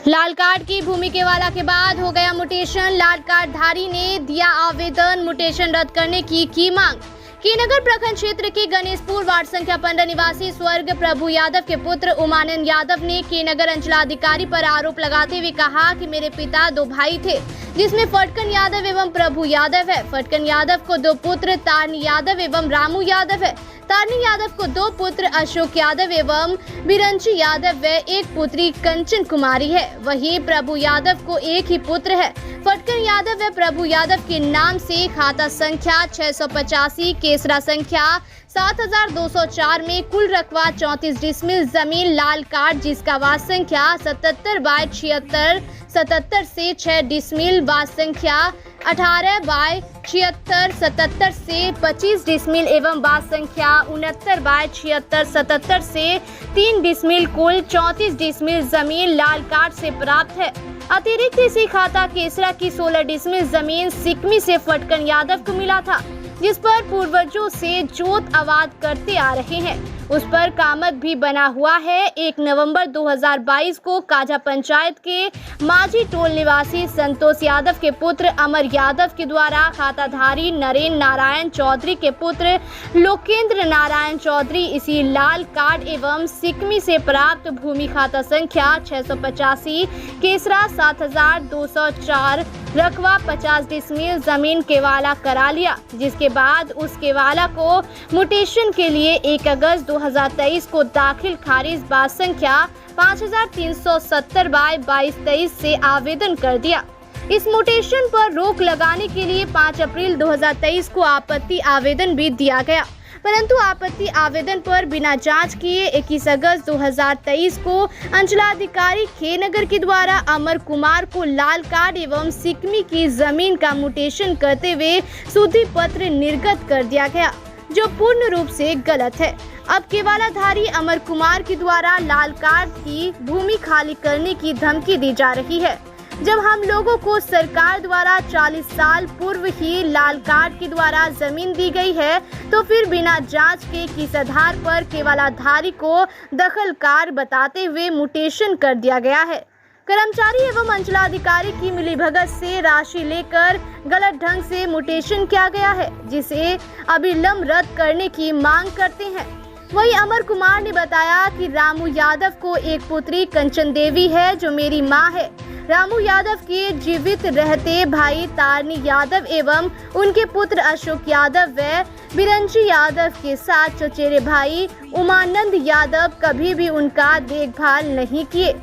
लाल card की भूमि केवाला के बाद हो गया म्यूटेशन। लाल कार्ड धारी ने दिया आवेदन, म्यूटेशन रद्द करने की मांग। कीनगर प्रखंड क्षेत्र के गणेशपुर वार्ड संख्या 15 निवासी स्वर्ग प्रभु यादव के पुत्र उमानंद यादव ने कीनगर अंचलाधिकारी पर आरोप लगाते हुए कहा कि मेरे पिता 2 भाई थे, जिसमें फटकन यादव एवं प्रभु यादव है। फटकन यादव को 2 पुत्र तारनी यादव एवं रामू यादव है। तारनी यादव को 2 पुत्र अशोक यादव एवं बिरंची यादव व 1 पुत्री कंचन कुमारी है। वहीं प्रभु यादव को 1 ही पुत्र है। फटकन यादव व प्रभु यादव के नाम से खाता संख्या 685 केसरा संख्या 7204 में कुल रकबा 34 डिसमिल जमीन लाल कार्ड, जिसका वार्ड संख्या 77/76 77 से 6 डिसमिल, वार्ड संख्या 18/76 77 से 25 डिसमिल एवं वार्ड संख्या 69/76 77 से 3 डिसमिल, कुल 34 डिसमिल जमीन लाल कार्ड से प्राप्त है। अतिरिक्त इसी खाता केसरा की 16 डिसमिल जमीन सिकमी से फटकन यादव को मिला था, जिस पर पूर्वजों से जोत आबाद करते आ रहे हैं। उस पर कामत भी बना हुआ है। 1 नवंबर 2022 को काजा पंचायत के माझी टोल निवासी संतोष यादव के पुत्र अमर यादव के द्वारा खाताधारी नरेंद्र नारायण चौधरी के पुत्र लोकेंद्र नारायण चौधरी इसी लाल कार्ड एवं सिकमी से प्राप्त भूमि खाता संख्या 685 केसरा 7204 रकबा 50 डिसमिल जमीन केवाला करा लिया, जिसके बाद उस केवाला को म्यूटेशन के लिए 1 अगस्त 2023 को दाखिल खारिज बात संख्या 5370/2223 से आवेदन कर दिया। इस म्यूटेशन पर रोक लगाने के लिए 5 अप्रैल 2023 को आपत्ति आवेदन भी दिया गया, परंतु आपत्ति आवेदन पर बिना जांच किए 21 अगस्त 2023 को अंचलाधिकारी खेनगर के द्वारा अमर कुमार को लाल कार्ड एवं सिकमी की जमीन का म्यूटेशन करते हुए शुद्धि पत्र निर्गत कर दिया गया, जो पूर्ण रूप से गलत है। अब केवालाधारी अमर कुमार के द्वारा लाल कार्ड की भूमि खाली करने की धमकी दी जा रही है। जब हम लोगों को सरकार द्वारा 40 साल पूर्व ही लाल कार्ड के द्वारा जमीन दी गई है, तो फिर बिना जांच के किस आधार पर केवालाधारी को दखलकार बताते हुए म्यूटेशन कर दिया गया है। कर्मचारी एवं अंचलाधिकारी की मिलीभगत से राशि लेकर गलत ढंग से म्यूटेशन किया गया है, जिसे अविलंब रद्द करने की मांग करते हैं। वही अमर कुमार ने बताया कि रामू यादव को 1 पुत्री कंचन देवी है, जो मेरी मां है। रामू यादव के जीवित रहते भाई तारनी यादव एवं उनके पुत्र अशोक यादव व बिरंची यादव के साथ चचेरे भाई उमानंद यादव कभी भी उनका देखभाल नहीं किए।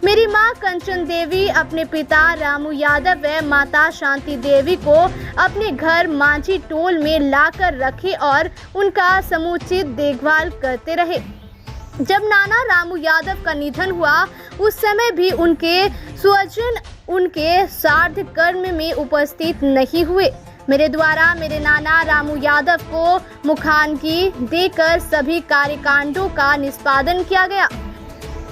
मेरी मां कंचन देवी अपने पिता रामू यादव व माता शांति देवी को अपने घर माझी टोल में लाकर रखे और उनका समुचित देखभाल करते रहे। जब नाना रामू यादव का निधन हुआ, उस समय भी उनके स्वजन उनके श्राद्ध कर्म में उपस्थित नहीं हुए। मेरे द्वारा मेरे नाना रामू यादव को मुखाग्नि देकर सभी कार्यकांडों का निष्पादन किया गया।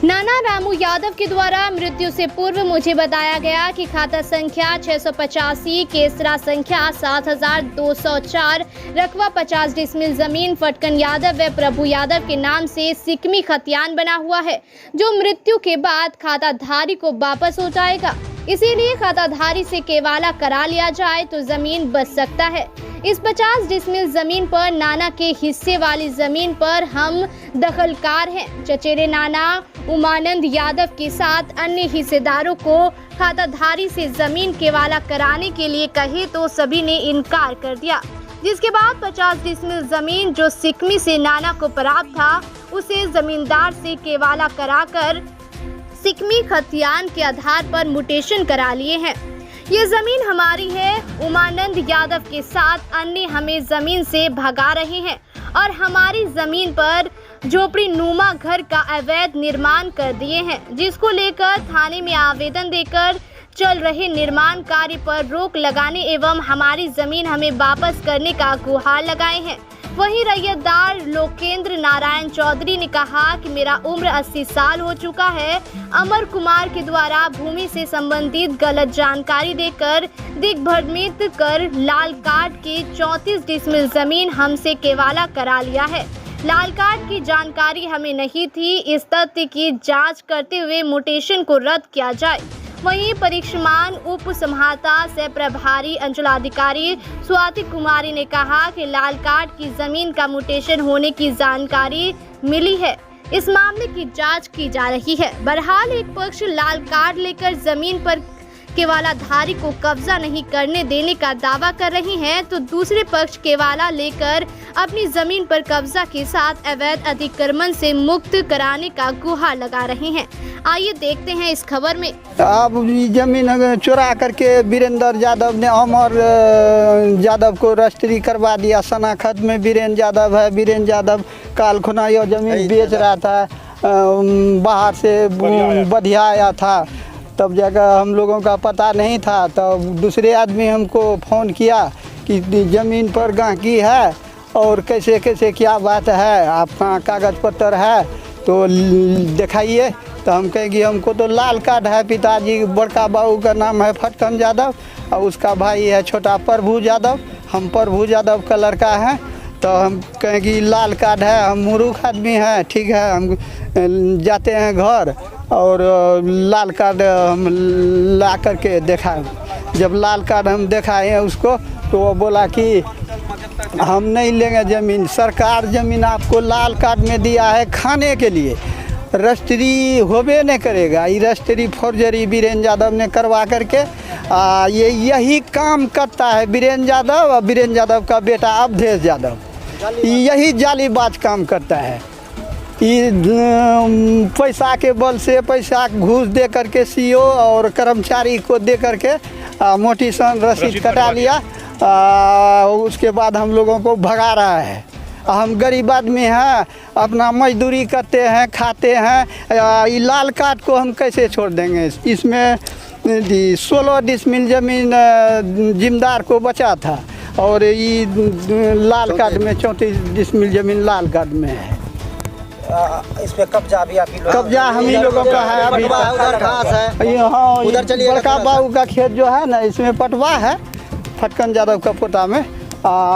नाना रामू यादव के द्वारा मृत्यु से पूर्व मुझे बताया गया कि खाता संख्या 685 केसरा संख्या 7204 रकबा 50 डिसमिल जमीन फटकन यादव व प्रभु यादव के नाम से सिकमी खतियान बना हुआ है, जो मृत्यु के बाद खाताधारी को वापस हो जाएगा। इसीलिए खाताधारी से केवाला करा लिया जाए तो जमीन बच सकता है। इस 50 डिसमिल जमीन पर नाना के हिस्से वाली जमीन पर हम दखलकार हैं। चचेरे नाना उमानंद यादव के साथ अन्य हिस्सेदारों को खाताधारी से जमीन केवाला कराने के लिए कहे तो सभी ने इनकार कर दिया, जिसके बाद 50 डिसमिल जमीन जो सिकमी से नाना को प्राप्त था, उसे जमींदार से केवाला कराकर सिकमी खतियान के आधार पर म्यूटेशन करा लिए हैं। ये जमीन हमारी है। उमानंद यादव के साथ अन्य हमें जमीन से भगा रहे हैं और हमारी जमीन पर झोपड़ी नुमा घर का अवैध निर्माण कर दिए हैं, जिसको लेकर थाने में आवेदन देकर चल रहे निर्माण कार्य पर रोक लगाने एवं हमारी जमीन हमें वापस करने का गुहार लगाए हैं। वहीं रैयतदार लोकेंद्र नारायण चौधरी ने कहा कि मेरा उम्र 80 साल हो चुका है। अमर कुमार के द्वारा भूमि से संबंधित गलत जानकारी देकर दिग्भ्रमित कर लाल कार्ड की 34 डिसमिल जमीन हमसे केवाला करा लिया है। लाल कार्ड की जानकारी हमें नहीं थी। इस तथ्य की जांच करते हुए म्यूटेशन को रद्द किया जाए। वहीं परीक्षमान उप समाहर्ता सह प्रभारी अंचलाधिकारी स्वाति कुमारी ने कहा कि लाल कार्ड की जमीन का म्यूटेशन होने की जानकारी मिली है। इस मामले की जांच की जा रही है। बहरहाल एक पक्ष लाल कार्ड लेकर जमीन पर केवालाधारी को कब्जा नहीं करने देने का दावा कर रही हैं, तो दूसरे पक्ष केवाला लेकर अपनी जमीन पर कब्जा के साथ अवैध अतिक्रमण से मुक्त कराने का गुहार लगा रहे हैं। आइए देखते हैं इस खबर में। अब जमीन चुरा करके वीरेंद्र यादव ने अमर यादव को रजिस्ट्री करवा दिया। शनाखत में वीरेंद्र यादव है। वीरेंद्र यादव काल खुना यह जमीन बेच रहा था, बाहर से बधिया आया था, तब जाकर हम लोगों का पता नहीं था। तब दूसरे आदमी हमको फ़ोन किया कि ज़मीन पर गांकी है और कैसे कैसे क्या बात है, आपका कागज़ पत्र है तो दिखाइए। तो हम कहेंगे हमको तो लाल कार्ड है। पिताजी बड़का बाबू का नाम है फटकन यादव और उसका भाई है छोटा प्रभु यादव। हम प्रभु यादव का लड़का है। तो हम कहेंगे लाल कार्ड है, हम मूर्ख आदमी हैं, ठीक है। हम जाते हैं घर और लाल कार्ड हम ला करके दिखाए। जब लाल कार्ड हम दिखाए हैं उसको, तो वो बोला कि हम नहीं लेंगे ज़मीन। सरकार ज़मीन आपको लाल कार्ड में दिया है खाने के लिए, रजिस्ट्री होबे नहीं करेगा। ये रजिस्ट्री फौर्जरी वीरेंद्र यादव ने करवा करके यही काम करता है वीरेंद्र यादव और वीरेंद्र यादव का बेटा अवधेश यादव, यही जालीबाज काम करता है। ये पैसा के बल से पैसा घूस दे करके सीओ और कर्मचारी को दे करके मोटी सन रसीद कटा लिया। उसके बाद हम लोगों को भगा रहा है। हम गरीब आदमी हैं, अपना मजदूरी करते हैं, खाते हैं। ये लाल कार्ड को हम कैसे छोड़ देंगे। इसमें 16 डिसमिल ज़मीन जिम्मेदार को बचा था और ये लाल कार्ड में 34 डिसमिल ज़मीन लाल कार्ड में है। इस पे कब्जा भी कब्जा हम ही लोगों का है। अभी उधर घास है, हाँ, उधर चलिए। बड़का बाबू का खेत जो है ना, इसमें पटवा है फटकन यादव का पोता में।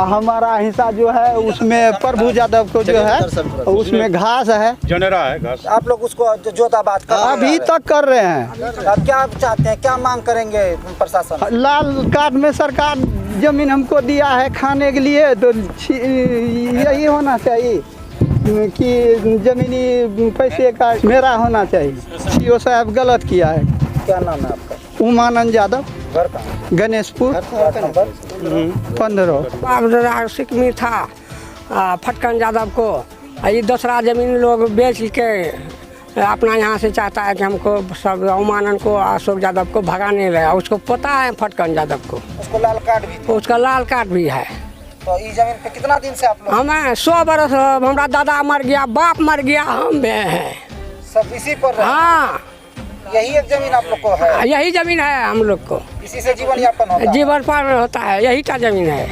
हमारा हिस्सा जो है उसमें प्रभु यादव को जो है उसमें घास है, जनरा है घास। आप लोग उसको जोताबाद कर अभी तक कर रहे हैं। अब क्या चाहते हैं, क्या मांग करेंगे प्रशासन? लाल कार्ड में सरकार जमीन हमको दिया है खाने के लिए, तो यही होना चाहिए कि जमीनी पैसे का मेरा होना चाहिए। सीओ साहब गलत किया है। क्या नाम है आपका? उमानंद यादव, घर का गणेशपुर, 15 सिकमी था फटकन यादव को। ये दूसरा ज़मीन लोग बेच के अपना यहाँ से चाहता है कि हमको सब उमानंद को अशोक यादव को भगाने लगा। उसको पता है फटकन यादव को, उसको लाल कार्ड भी, उसका लाल कार्ड भी है। तो इस जमीन पे कितना दिन से आप लोग? हमें 100 बरस, हमारा दादा मर गया, बाप मर गया, हम भी हैं सब इसी पर रहे? हाँ, यही एक जमीन आप लोग को है? यही ज़मीन है हम लोग को, इसी से जीवन यापन होता है? जीवन पर होता है, यही का ज़मीन है।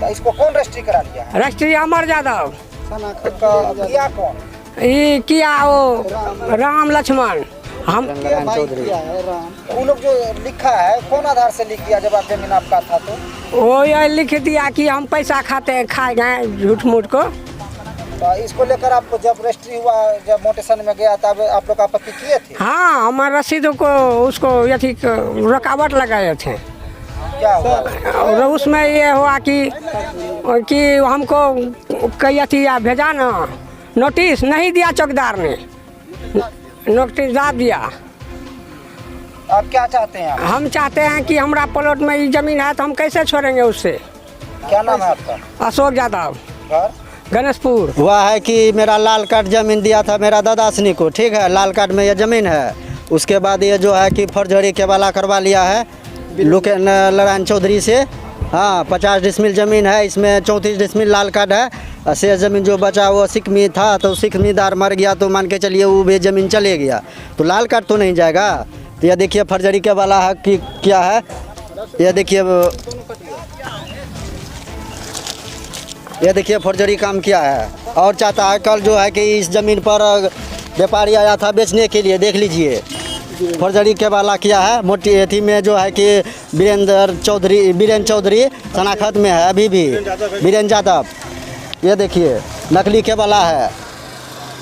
तो इसको कौन रजिस्ट्री करा लिया है? रजिस्ट्री अमर यादव किया कौन? ये किया वो राम लक्ष्मण। हम वो लोग जो लिखा है कौन आधार से लिख दिया जब आप जमीन आपका था? तो वो ये लिख दिया कि हम पैसा खाए गए झूठ मूठ को। तो इसको लेकर आपको जब रजिस्ट्री हुआ, जब मोटेशन में गया तब आप लोग आपत्ति किए थे? हाँ, हमारे रसीदों को उसको यथी रुकावट लगाए थे। क्या हुआ? और उसमें ये हुआ कि हमको कई अथी भेजा ना, नोटिस नहीं दिया, चौकीदार ने नोटिस डाल दिया। आप क्या चाहते हैं? हम चाहते हैं कि हमारा प्लॉट में ये जमीन है तो हम कैसे छोड़ेंगे उससे। क्या नाम है आपका? अशोक यादव, घर गणेशपुर। हुआ है कि मेरा लाल कार्ड ज़मीन दिया था मेरा दादाश्री को, ठीक है। लाल कार्ड में ये ज़मीन है। उसके बाद ये जो है कि फर्जरी केवाला करवा लिया है लोकेन नारायण चौधरी से। हाँ, 50 डिसमिल ज़मीन है, इसमें 34 डिसमिल लाल कार्ड है। शेष ज़मीन जो बचा वो सिकमी था, तो सिकमीदार मर गया तो मान के चलिए वो भी ज़मीन चले गया, तो लाल कार्ड तो नहीं जाएगा। तो ये देखिए फर्जरी केवाला है कि क्या है, ये देखिए फर्जरी काम किया है। और चाहता है कल जो है कि इस ज़मीन पर व्यापारी आया था बेचने के लिए, देख लीजिए फर्जरी केवाला किया है। मोटी एथी में जो है कि वीरेंद्र चौधरी शनाखत में है अभी भी, वीरेंद्र यादव। ये देखिए नकली केबला है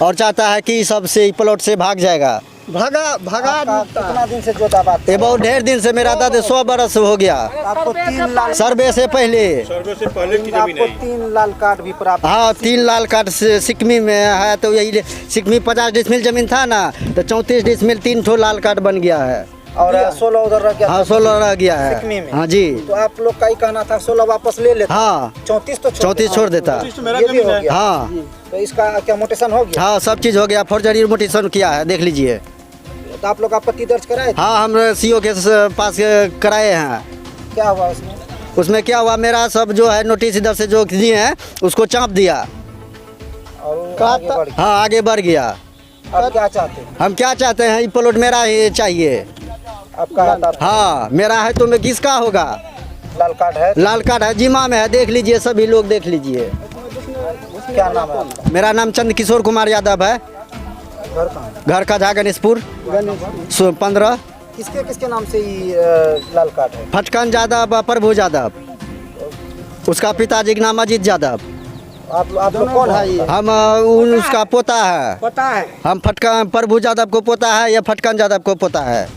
और चाहता है कि सबसे प्लॉट से भाग जाएगा। आपका कितना दिन से जो दावा ये बहुत ढेर दिन से मेरा दादा 100 बरस हो गया आपको 3 लाल सर्वे से पहले। आपको 3 लाल कार्ड भी प्राप्त। हाँ 3 लाल कार्ड से सिकमी में है, तो यही सिकमी 50 डिसमिल जमीन था ना, तो 34 डिसमिल 3 ठो लाल कार्ड बन गया है और 16 उधर रह गया। हाँ 16 रह गया है सिकमी में। हाँ जी। तो आप लोग का ही कहना था 16 वापस ले लेते। हाँ 34 तो 34 छोड़ देता। ये भी हो गया। हाँ तो इसका क्या मोटेशन हो गया? हाँ सब चीज़ हो गया, फोर्जरी मोटिशन किया है, देख लीजिए। तो आप लोग आपत्ति दर्ज कराए थे? हाँ हम CO के पास कराए हैं। क्या हुआ उसमें? उसमें क्या हुआ, मेरा सब जो है नोटिस इधर से जो दिए हैं उसको चाँप दिया और वो आगे बढ़ गया। हाँ आगे बढ़ गया। आप क्या चाहते हैं? हम क्या चाहते हैं, ये प्लॉट मेरा ही चाहिए। आपका हाँ मेरा है तो मैं किसका होगा? लाल कार्ड है? लाल कार्ड है, जिमा में है, देख लीजिए, सभी लोग देख लीजिए। क्या नाम है आपका? मेरा नाम चंद किशोर कुमार यादव है, घर कहाँ? घर का झा गणेशपुर 15। किसके किसके नाम से ये लाल कार्ड है? फटकन यादव, प्रभु यादव, उसका पिताजी का नाम अजीत यादव। आप लोग कौन है ये? हम उसका पोता है। पता है हम फटकन प्रभु यादव को पोता है या फटकन यादव को पोता है।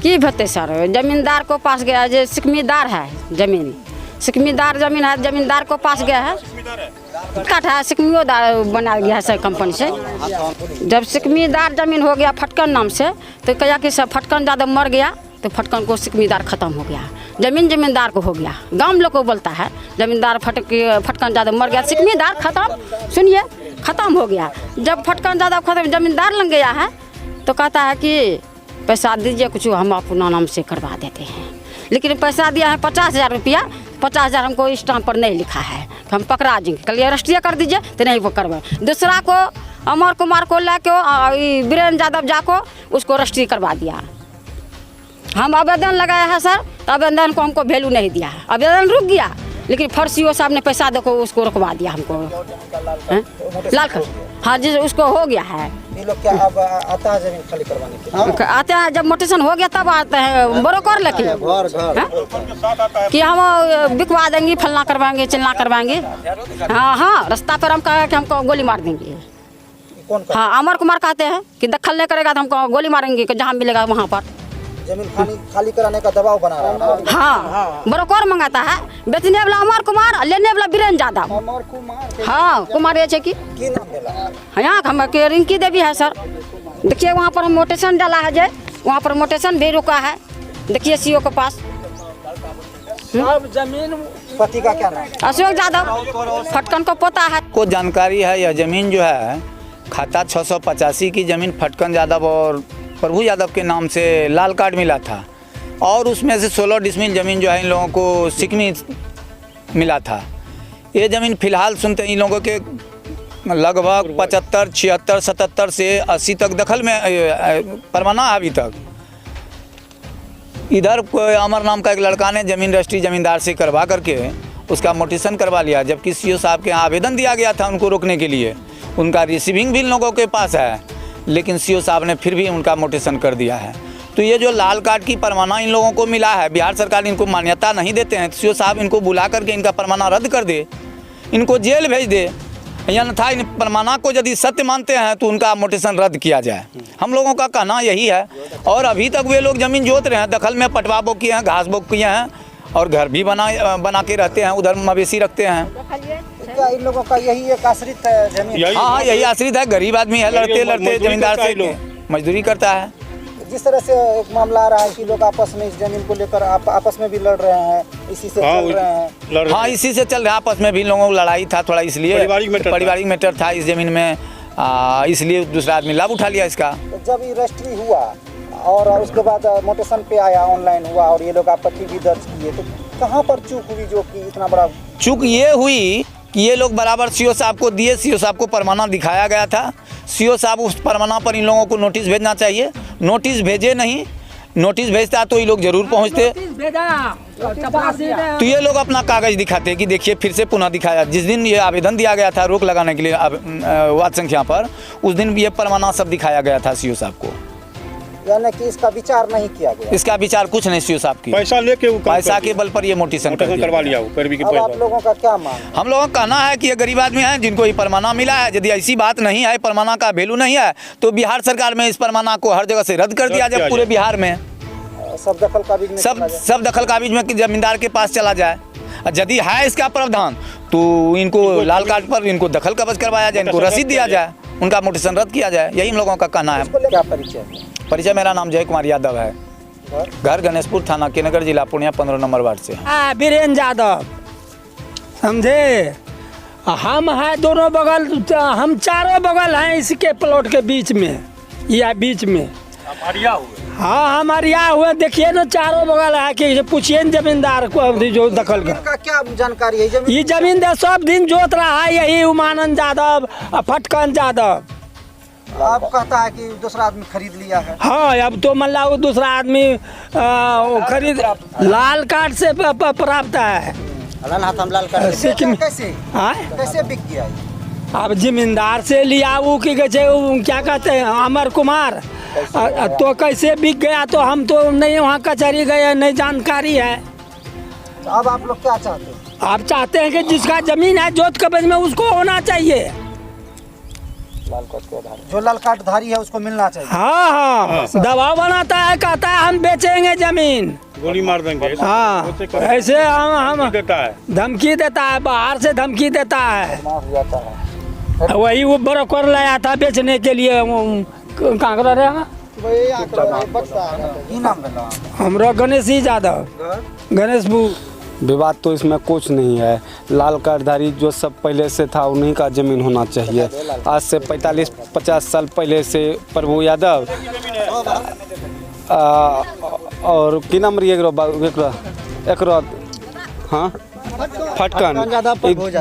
की भत्ते सर, जमींदार को पास गया, जो सिकमीदार है जमीन, सिकमीदार जमीन है, जमींदार को पास गया है, कट है, सिकमीदार बना गया है सर कंपनी से। जब सिकमीदार जमीन हो गया फटकन नाम से, तो कहा कि सब फटकन ज़्यादा मर गया, तो फटकन को सिकमीदार खत्म हो गया, जमीन जमींदार को हो गया। गांव लोग को बोलता है जमींदार फटकन ज़्यादा मर गया, सिकमीदार खत्म, सुनिए खत्म हो गया। जब फटकन ज़्यादा खत्म, जमींदार लग गया है, तो कहता है कि पैसा दीजिए कुछ, हम अपना नाम से करवा देते हैं। लेकिन पैसा दिया है 50,000 रुपया, 50,000 हमको स्टाम्प पर नहीं लिखा है, तो हम पकड़ा देंगे, कल रजिस्ट्री कर दीजिए, तो नहीं वो करवाए। दूसरा को अमर कुमार को लेके वीरेंद्र यादव जाको उसको रजिस्ट्री करवा दिया। हम आवेदन लगाया है सर, तो आवेदन को हमको वैल्यू नहीं दिया है, आवेदन रुक गया, लेकिन फर्स्ट CO साहब ने पैसा देखो उसको रुकवा दिया हमको। लाल कार्ड हाँ जी उसको हो गया है। ये लोग क्या अब आता है जमीन खाली करवाने के लिए? आते हैं जब मोटेशन हो गया तब आते हैं ब्रोकर लेके कि हम बिकवा देंगे, फलना करवाएंगे, चिलना करवाएंगे। हाँ हाँ रास्ता पर हम कहे कि हमको गोली मार देंगे। कौन का? हाँ अमर कुमार कहते हैं कि दखल नहीं करेगा तो हमको गोली मारेंगे, कि जहाँ मिलेगा वहाँ पर। जमीन खाली कराने का दबाव बना रहा है ना? हाँ ब्रोकर मंगाता है, बेचने वाला अमर कुमार, लेने वाला वीरेंद्र यादव। अमर कुमार हाँ कुमार ये है कि की नाम देला? यहाँ हम के रिंकी देवी है सर। देखिए वहाँ पर मोटेशन डाला है, जो वहाँ पर मोटेशन भी रुका है, देखिए CO के पास। पति का क्या नाम? अशोक यादव, फटकन को पोता है। को जानकारी है, यह ज़मीन जो है खाता 685 की ज़मीन फटकन यादव और प्रभु यादव के नाम से लाल कार्ड मिला था, और उसमें से 16 डिसमिल ज़मीन जो है इन लोगों को सिकमी मिला था। ये ज़मीन फ़िलहाल सुनते इन लोगों के लगभग 75, 76, 77 से 80 तक दखल में परवाना है अभी तक। इधर कोई अमर नाम का एक लड़का ने ज़मीन रजिस्ट्री ज़मींदार से करवा करके उसका मोटेशन करवा लिया, जबकि CO साहब के यहाँ आवेदन दिया गया था उनको रोकने के लिए। उनका रिसीविंग भी इन लोगों के पास है, लेकिन CO साहब ने फिर भी उनका मोटेशन कर दिया है। तो ये जो लाल कार्ड की परवाना इन लोगों को मिला है, बिहार सरकार इनको मान्यता नहीं देते हैं, CO साहब इनको बुला करके इनका परवाना रद्द कर दे, इनको जेल भेज दे, या अन्यथा इन परवाना को यदि सत्य मानते हैं तो उनका मोटेशन रद्द किया जाए। हम लोगों का कहना यही है। और अभी तक वे लोग ज़मीन जोत रहे हैं, दखल में पटवा बो किए हैं, घास बो किए हैं, और घर भी बना के रहते हैं, उधर मवेशी रखते हैं। क्या इन लोगों का यही एक आश्रित है जमीन? हाँ यही आश्रित है, गरीब आदमी है, लड़ते जमींदार से मजदूरी करता है। जिस तरह से एक मामला आ रहा है कि लोग आपस में इस जमीन को लेकर आपस में भी लड़ रहे हैं, इसी से चल रहे हैं। हाँ इसी से चल रहा है, आपस में भी लोगों को लड़ाई था थोड़ा, इसलिए पारिवारिक मैटर था इस जमीन में, इसलिए दूसरा आदमी लाभ उठा लिया इसका। तो जब ये रजिस्ट्री हुआ और उसके बाद मोटेशन पे आया, ऑनलाइन हुआ, और ये लोग आपत्ति भी दर्ज किए, तो कहाँ पर चूक हुई जो कि इतना बड़ा? चूक ये हुई कि ये लोग बराबर CO साहब को दिए, CO साहब को परवाना दिखाया गया था, CO साहब उस परवाना पर इन लोगों को नोटिस भेजना चाहिए, नोटिस भेजे नहीं, नोटिस भेजता तो ये लोग जरूर पहुंचते। तो ये लोग अपना कागज दिखाते कि देखिए फिर से पुनः दिखाया। जिस दिन ये आवेदन दिया गया था रोक लगाने के लिए वाद संख्या पर, उस दिन ये परवाना सब दिखाया गया था CO साहब को। यानी कि इसका विचार नहीं किया गया। इसका विचार कुछ नहीं सीओ साहब की, पैसा लेके वो काम पैसा कर के दिया। बल पर ये मोटिशन मोटेशन करवा लिया वो पैरवी के अब आप पैसा। लोगों का क्या मांग है? हम लोगों का कहना है कि ये गरीब आदमी हैं जिनको ये परमाना मिला है, यदि ऐसी बात नहीं है, परमाना का वैल्यू नहीं है, तो बिहार सरकार में इस परमाना को हर जगह से रद्द कर दिया जाए, पूरे बिहार में सब दखल काबिज में चला जाए। सब दखल काबिज में कि जमींदार के पास चला जाए। यदि है इसका प्रावधान तो इनको लाल कार्ड पर इनको दखल कब्ज करवाया जाए, इनको रसीद दिया जाए, उनका मोटिशन रद्द किया जाए, यही हम लोगों का कहना है। क्या परिचय? परिचय मेरा नाम जय कुमार यादव है, घर गणेशपुर, थाना केनगर, जिला पूर्णिया, 15 नंबर वार्ड से। वीरेंद्र यादव, समझे? हम हैं दोनों बगल, हम चारों बगल हैं इसके प्लॉट के बीच में, या बीच में हाँ हमारे यहाँ हुए। देखिए ना चारों बगल है कि पूछिए न जमींदार को अभी जो दखल कर। इनका क्या जानकारी है? ये जमीन दे सब दिन जोत रहा है यही उमानंद यादव, फटकन यादव। आप कहता है कि दूसरा आदमी खरीद लिया है। हाँ अब तो मान लो दूसरा आदमी खरीद लाल कार्ड से प्राप्त है। कैसे हाँ कैसे बिक गया ये? अब जमींदार से लिया वो की क्या कहते हैं अमर कुमार, तो कैसे बिक गया तो हम तो नहीं वहाँ कचहरी गए, नहीं जानकारी है। तो अब आप लोग क्या चाहते हैं? आप चाहते हैं कि जिसका जमीन है जोत कब्ज में उसको होना चाहिए। जो लाल कार्ड धारी है उसको मिलना चाहिए। हाँ हाँ दबाव बनाता है, कहता है हम बेचेंगे जमीन, गोली मार देंगे। हाँ ऐसे हम देता है, धमकी देता है, बाहर से धमकी देता है। जाता है। वही वो ब्रोकर लाया था बेचने के लिए, कहाँ का रहेगा? की नाम है? हमारा गणेश यादव, गणेशपुर। विवाद तो इसमें कुछ नहीं है। लाल कार्डधारी जो सब पहले से था उन्हीं का ज़मीन होना चाहिए। आज से 45-50 साल पहले से प्रभु यादव और की नाम रही एक हाँ फटकन,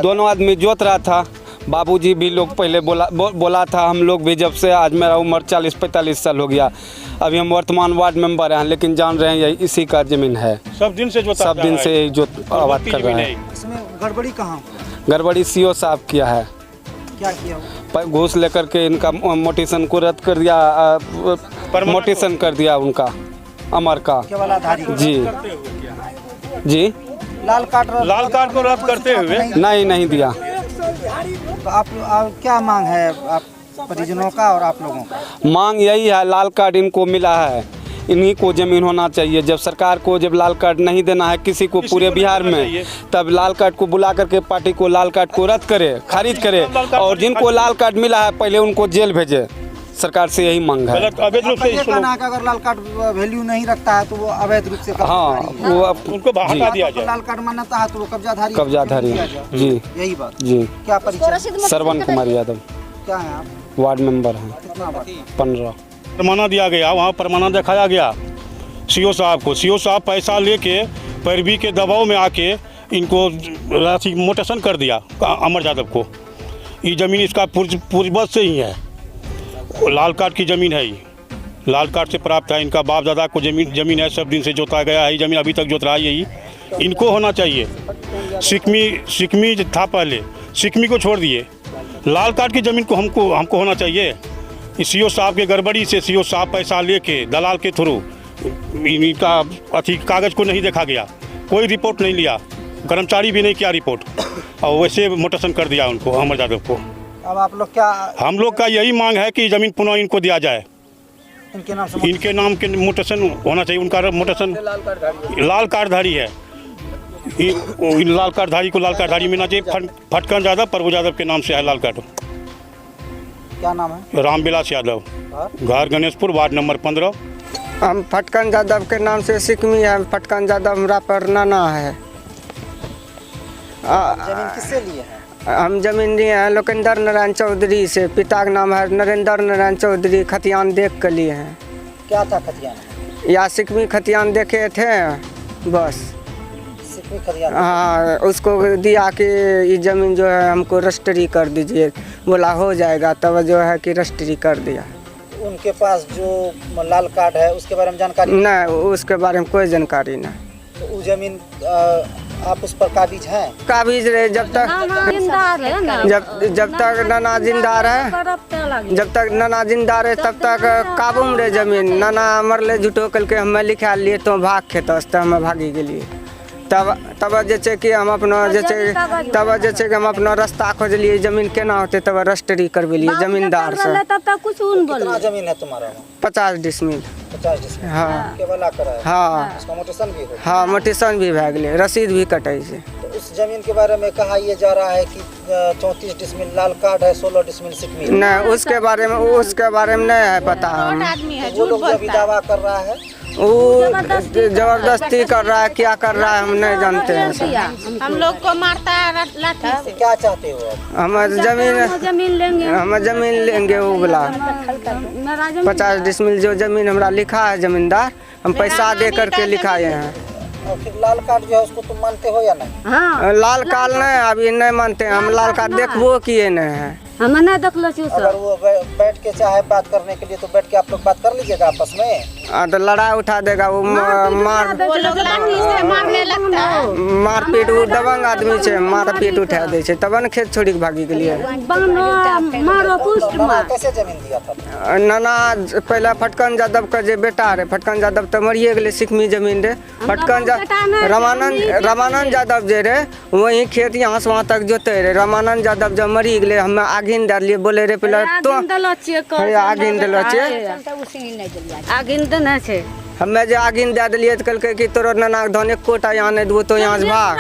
दोनों आदमी जोत रहा था। बाबूजी भी लोग पहले बोला था, हम लोग भी जब से आज मेरा उम्र 40-45 साल हो गया। अभी हम वर्तमान वार्ड मेंबर हैं, लेकिन जान रहे हैं यही इसी का जमीन है। सब दिन से सब दिन से जो आबाद कर रहे हैं। इसमें गड़बड़ी कहाँ? गड़बड़ी सीओ साहब किया है, क्या किया? घूस लेकर के इनका मोटिशन को रद्द कर दिया, मोटिशन कर दिया उनका अमर का। केवल आधारी जी जी लाल कार्ड को रद्द करते हुए नहीं दिया। तो आप क्या मांग है आप परिजनों का और आप लोगों का? मांग यही है, लाल कार्ड इनको मिला है, इन्हीं को ज़मीन होना चाहिए। जब सरकार को जब लाल कार्ड नहीं देना है किसी को पूरे बिहार में, तब लाल कार्ड को बुला करके पार्टी को लाल कार्ड को रद्द करे, खारिज करे, और जिनको लाल कार्ड मिला है पहले उनको जेल भेजे। सरकार से यही मांग है। अवैध रूप से कहना है कि अगर लाल कार्ड वैल्यू नहीं रखता है तो वो अवैध रूप से हाँ वो अब उनको बाहर हटा दिया जाए। लाल कार्ड मान्यता है तो वो कब्जाधारी जी यही बात। जी। क्या परिचय? श्रवण कुमार यादव, क्या है आप? वार्ड मेंबर हैं, कितना बात? 15। परमाना दिया गया, वहाँ परमाना दिखाया गया सीओ साहब को। सीओ साहब पैसा लेके पैरवी के दबाव में आके इनको राशि मोटेशन कर दिया अमर यादव को। ये ज़मीन इसका पूर्वज से ही है, लाल कार्ड की ज़मीन है, ये लाल कार्ड से प्राप्त है। इनका बाप दादा को ज़मीन है, सब दिन से जोता गया है, ज़मीन अभी तक जोत रहा है, यही इनको होना चाहिए। सिकमी था पहले, सिकमी को छोड़ दिए, लाल कार्ड की ज़मीन को हमको होना चाहिए। सीओ साहब के गड़बड़ी से सीओ साहब पैसा लेके दलाल के थ्रू इनका कागज़ को नहीं देखा गया, कोई रिपोर्ट नहीं लिया, कर्मचारी भी नहीं किया रिपोर्ट, और वैसे मोटेशन कर दिया उनको अमर यादव को। अब आप लोग क्या? हम लोग का यही मांग है कि ज़मीन पुनः इनको दिया जाए, इनके नाम के मोटेशन होना चाहिए। उनका मोटेशन लाल कार्डधारी है, लाल कार्डधारी को लाल कार्डधारी मिलना चाहिए। फटकन यादव प्रभु यादव के नाम से है लाल कार्ड। क्या नाम है? रामविलास यादव, घर गणेशपुर, वार्ड नंबर 15। हम फटकन यादव के नाम से सिकमी है। फटकन यादव हमारा पर नाना है। जमीन किससे लिए है? हम जमीन लिए हैं लोकेंद्र नारायण चौधरी से, पिता का नाम है नरेंद्र नारायण चौधरी। खतियान देख के लिए हैं। क्या था खतियान? या सिकमी खतियान देखे थे बस। हाँ उसको दिया कि ये ज़मीन जो है हमको रजिस्ट्री कर दीजिए, बोला हो जाएगा, तब जो है कि रजिस्ट्री कर दिया। उनके पास जो लाल कार्ड है उसके बारे में जानकारी? नहीं, उसके बारे में कोई जानकारी नहीं। तो वो ज़मीन आप उस पर काबिज हैं? काबिज रहे जब तक जब तक नाना जिंदा रहे, जब तक नाना जिंदा रहे तब तक काबू में रहे जमीन। नाना मरले झूठो कल के हमें लिखा लिए तो भाग खेत हमें भागी के लिए तब जैसे कि हम अपना जैसे कि हम अपना रास्ता खोजलिए जमीन केना होते तब रजिस्ट्री करवेलिए जमींदार से। कितना जमीन है तुम्हारा? 50 डिसमिल। 50 डिसमिल हाँ केवला करा है? हाँ उसका मोटेशन भी हो? हाँ मोटेशन भी भए गेलै, रसीद भी कटे से। तो उस जमीन के बारे में कहा ये जा रहा है कि 34 डिसमिल लाल कार्ड है, 16 डिसमिल सिकमी। नहीं उसके बारे में नहीं है पता। हम वो लोग जो भी दावा कर रहा है वो जबरदस्ती कर रहा है, क्या कर रहा है हम नहीं जानते हैं। हम लोग को मारता है लाठी से। क्या चाहते हो आप? हम जमीन लेंगे वो बोला 50 डिसमिल जो जमीन हमारा लिखा है जमींदार, हम पैसा दे करके लिखाए हैं। और फिर लाल कार्ड जो है उसको तुम मानते हो या नहीं? हाँ लाल कार्ड नहीं अभी नहीं मानते हैं हम, लाल कार्ड देखबो किए नहीं है। हम नहीं देख लो अगर वो बैठ के चाहे बात करने के लिए तो बैठ के आप लोग बात कर लीजिएगा आपस में। तो लड़ाई उठा देगा वो मारने लगता है। मारपीट वो दबंग आदमी छे, मारपीट उठा दे छे तब न खेत छोड़ी के भागी के लिए। कैसे जमीन दिया था? नाना पहले फटकन यादव का जो बेटा रहे, फटकन यादव तो मरिए गए सिकमी जमीन रे। फटकन रामानंद यादव जे रहे वही खेत यहाँ से वहाँ तक जोते रहे। रामानंद यादव जब मरी गए हमें आगिन दे लिए बोले रे पहले तो आगिन दिलो छे हमें जो आगिन दे दिलिए तो कल के तोरो नाना धन एक कोटा यहाँ नहीं दो तो यहाँ से भाग।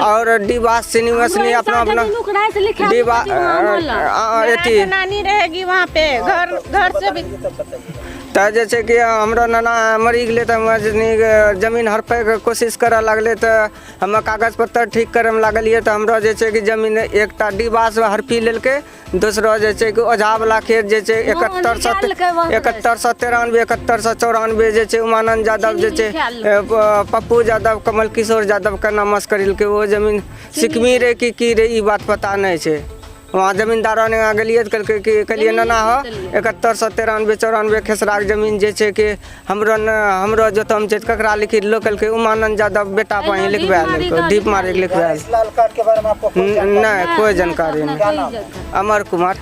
और डिबास सिनी अपना डिबा नानी रहेगी वहाँ पे घर से भी। तो जैसे कि हमरा नाना मरी गए तो हम जमीन हड़पे के कोशिश करे लगले तो हम कागज पत्तर ठीक करे में लागलिए तो हमरा जैसे कि जमीन एक डिबास हड़पी लेके, दूसरा जैसे कि ओझा वाला खेत जैसे 7193 7194 जैसे उमानंद यादव जैसे पप्पू यादव कमल किशोर यादव का नामस करिल के वो जमीन सिकमी रे की रे ई बात पता नहीं छे। वहाँ जमींदारों ने गलिए कलिए नाना हो 7193 94 खेसराक जमीन जैसे कि हमरो जो हम ककरा लिखी लोकल के उमानंद यादव बेटा पर ही लिखवा दीप मारे लिखवा। लाल कार्ड के बारे में आपको नहीं कोई जानकारी नहीं। अमर कुमार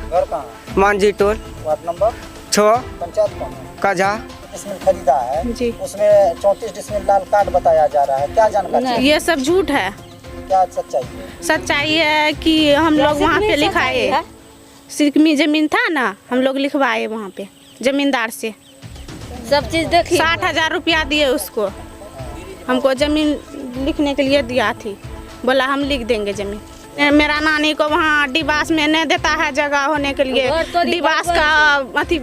मांझी टोल वार्ड नंबर 6 पंचायत कौन है? काजा डिसमिल खरीदा है जी। उसमें 34 डिसमिल लाल कार्ड बताया जा रहा है, क्या जानकारी? ये सब झूठ है। क्या सच्चाई है? सच्चाई है कि हम लोग वहाँ पे लिखाए सिकमी जमीन था ना, हम लोग लिखवाए वहाँ पे जमींदार से सब चीज देखिए। 60,000 रुपया दिए उसको, हमको जमीन लिखने के लिए दिया थी, बोला हम लिख देंगे जमीन। मेरा नानी को वहाँ डिबास में नहीं देता है जगह होने के लिए, डिबास का अथी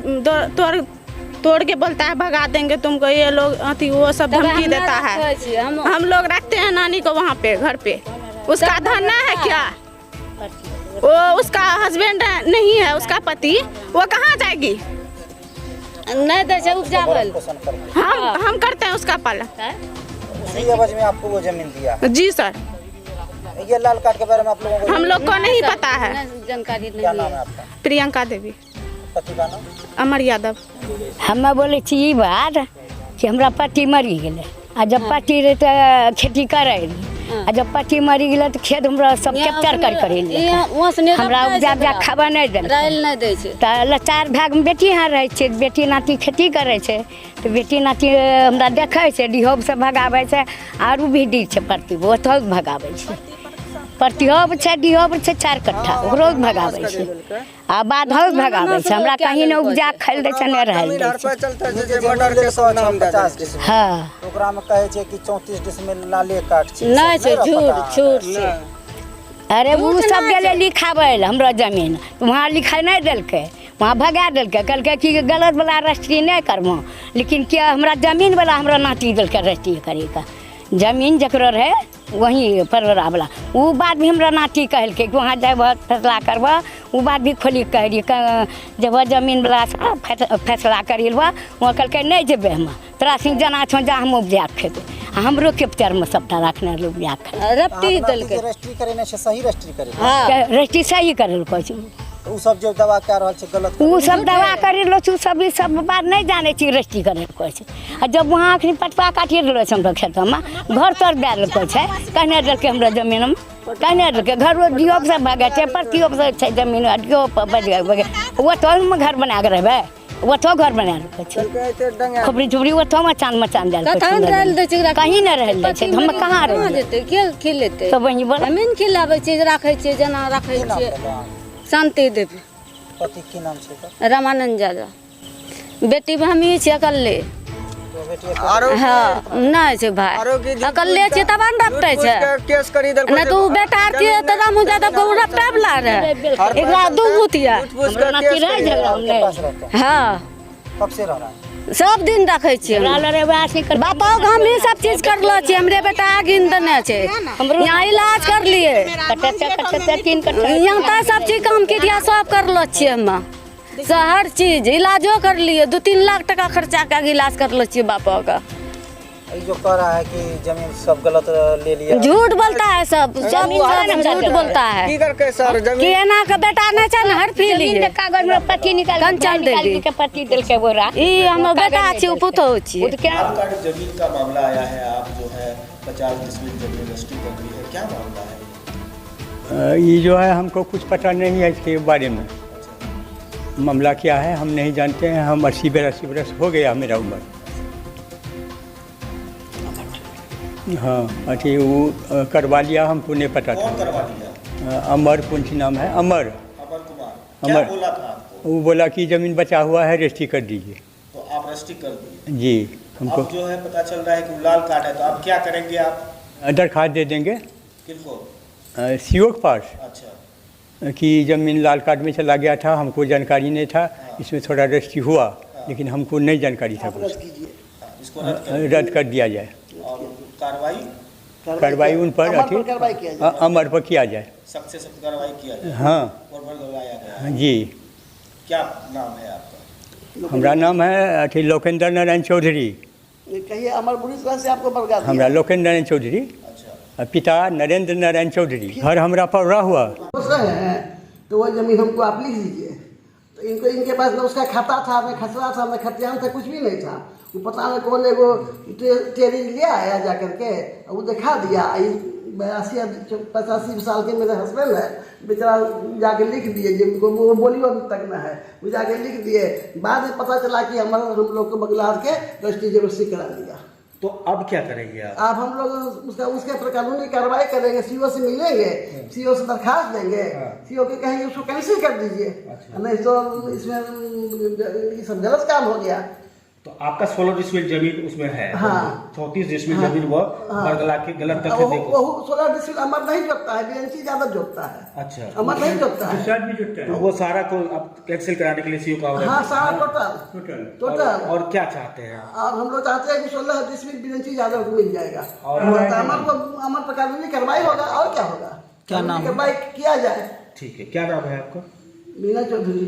तोड़ के बोलता है भगा देंगे तुमको, ये लोग अथी वो सब धमकी देता है। हम लोग रखते हैं नानी को वहाँ पे घर पे, उसका धन है क्या? वो उसका हस्बैंड नहीं है, उसका पति, वो कहाँ जाएगी? नहीं दे उपजावल हम करते हैं उसका पालन। इसी एवज में आपको वो जमीन दिया? जी सर। ये लाल कार्ड के बारे में आप लोगों को हम लोग को नहीं पता है। जानकारी क्या नाम है आपका? प्रियंका देवी। पति का नाम? अमर यादव। हमें बोले ई बात कि हमरा पति मरी गए आ जब पति रहे तो खेती करे, आ जब पति मरी गए तो खेत हमरा सब कैप्चर कर हमरा उपजा खाबा नहीं दे तो लाचार भाग में बेटी यहाँ रहे छे, बेटी नाती खेती करे छे तो बेटी नाती हमरा देखे छे डिहोब से भगावे छे, आरू भी डी छे प्रति वो तो भगावे छे, प्रतिहोब छे डिहोब छे 4 कट्ठा ओकरो भगावे छे आ बाद हौ भगावे छे, हमरा कहीं न उपजा खाइल दे छे ने रहल दे छे। हां ओकरा में कहे छे कि 34 डिसमिल लाले काट छे, नहीं छे, झूठ छे। अरे वो सब गेले लिखावल हमरा जमीन वहाँ लिखा नहीं देलके, वहाँ भगा देलके, कहलके कि गलत वाला रजिस्ट्री नहीं करबो, लेकिन क्या हमरा जमीन वाला हमरा नाती देलके रजिस्ट्री करेगा, जमीन जकरो रहे वही परवरा वाला वो बात भी हमरा नाती कहलके कि वहाँ जाब फैसला करब, वो बात भी खोली कह रही जब जमीन वाला फैसला करेल वहाँ कहलके नहीं जेबे हम तोरा सिंह जना छो जा हम उपजा खेबे, हमरो कैप्चर में सबटा रखने उपजा खे रजिस्ट्री रजिस्ट्री करे ने सही रजिस्ट्री करे? हां रजिस्ट्री सही करल कहै उ सब जो दवा कह रहल छै गलत उ सब दवा करी लो छु सब ई सब बात नहीं जाने छी रजिस्ट्री करे को छै। आ जब वहां अखनी पटवा काटिए देलो छै हमरा खेत में घर तर दे देलको छै कहने देलके हमरा जमीन में कहने देलके घर दियो से भागे छै प्रतियो से छै जमीन दियो पर भागे वो तो में घर बना के रहबे वो तो घर बना रखे छै खबरी झुबरी वो तो में चांद डाल के कहीं न रहल छै हम कहां रह जेते के खिलेते सब वही बोल जमीन खिलाबै छै राखै छै जना राखै छै शांति देवी। पति की नाम छै? रामानंद यादव। बेटी हमी छी अकेले। हाँ नहीं छै भाई अकेले छी तब न रपटे छै केस करी देल न तू बेटा छी त रामू यादव को रपटे वाला रहे एकरा दू गुतिया हमरा नाती रह झगड़ा में। हां कब से रह रहा है? सब दिन रखे छी बापा हम ही सब चीज करलो छी हमरे बेटा गिन देने छै यहाँ इलाज कर लिए यहाँ तो सब चीज काम के दिया सब करलो छी हम हर चीज इलाजो कर लिए 2-3 लाख टका खर्चा के इलाज करलो छी बापा का। जो कह रहा है कि जमीन सब गलत ले लिया झूठ बोलता है सब झूठ बोलता है की करके सर जमीन कि एना के बेटा नहीं छै न हर फीली कागज में पट्टी निकाल के पट्टी दिल के बोरा ई हमर बेटा छी पुतो छी। आपका जमीन का मामला आया है आप जो है 50 डिसमिल जमीन रजिस्ट्री कर दी है क्या मामला है? ये जो है हमको कुछ पता नहीं है इसके बारे में मामला क्या है हम नहीं जानते हैं। हम 80 बरस हो गया मेरा उम्र। हाँ अच्छा वो करवा लिया हमको नहीं पता कौन था। करवा दिया? अमर कौन सी नाम है? अमर कुमार। क्या बोला था आपको? वो बोला कि ज़मीन बचा हुआ है रजिस्ट्री कर दीजिए। तो आप रजिस्ट्री कर दिए? जी हमको अब जो है पता चल रहा है कि लाल कार्ड है तो आप क्या करेंगे? आप दरख्वास्त दे देंगे किनको? सीओ के पास अच्छा कि ज़मीन लाल कार्ड में चला गया था हमको जानकारी नहीं था इसमें थोड़ा रजिस्ट्री हुआ लेकिन हमको नहीं जानकारी था कुछ इसको रद्द कर दिया जाए और कार्रवाई उन पर अमर पर किया जाए सख्त से सख्त कार्रवाई किया जाए। हाँ कोर्ट में बुलाया गया है। जी क्या नाम है आपका? हमारा नाम है लोकेंद्र नारायण चौधरी। कहिए अमर पुलिस से आपको बरगा हमारा लोकेंद्र नारायण चौधरी पिता नरेंद्र नारायण चौधरी घर हमारा पड़ा हुआ है तो वो जमीन हमको आप लिख दीजिए। तो इनको इनके पास न उसका खाता था न खसरा था न खतियान था कुछ भी नहीं था। वो पता नहीं कौन एगो टेरी ले आया जा करके वो दिखा दिया। 85 साल के मेरे हस्बैंड है बेचारा जाके लिख दिए जिनको वो बोली अभी तक ना है वो जाके लिख दिए। बाद में पता चला कि हम लोग को बगलार के रजिस्ट्री करा दिया। तो अब क्या करेंगे आप? अब हम लोग उसके पर कानूनी कार्रवाई करेंगे। सीओ से मिलेंगे सीओ से दरखास्त देंगे सीओ के कहेंगे उसको कैंसिल कर दीजिए नहीं तो इसमें ये सब गलत काम हो गया। तो आपका 16 डिसमिल जमीन उसमें है। हाँ 34 डिसमिल जमीन वो बरगला के गलत करके देखो। वो 16 डिसमिल अमर नहीं जोतता है बीएनसी ज्यादा जोतता है। अच्छा अमर नहीं जोतता है तो वो सारा को अब कैंसिल कराने के लिए सीओ का हाँ सारा टोटल और क्या चाहते हैं? और हम लोग चाहते हैं कि 16 डिसमिल बीएनसी ज्यादा को मिल जाएगा और अमर पर कानूनी कार्रवाई होगा और क्या होगा। क्या नाम कार्रवाई किया जाए। ठीक है क्या नाम है आपका? मीना चौधरी।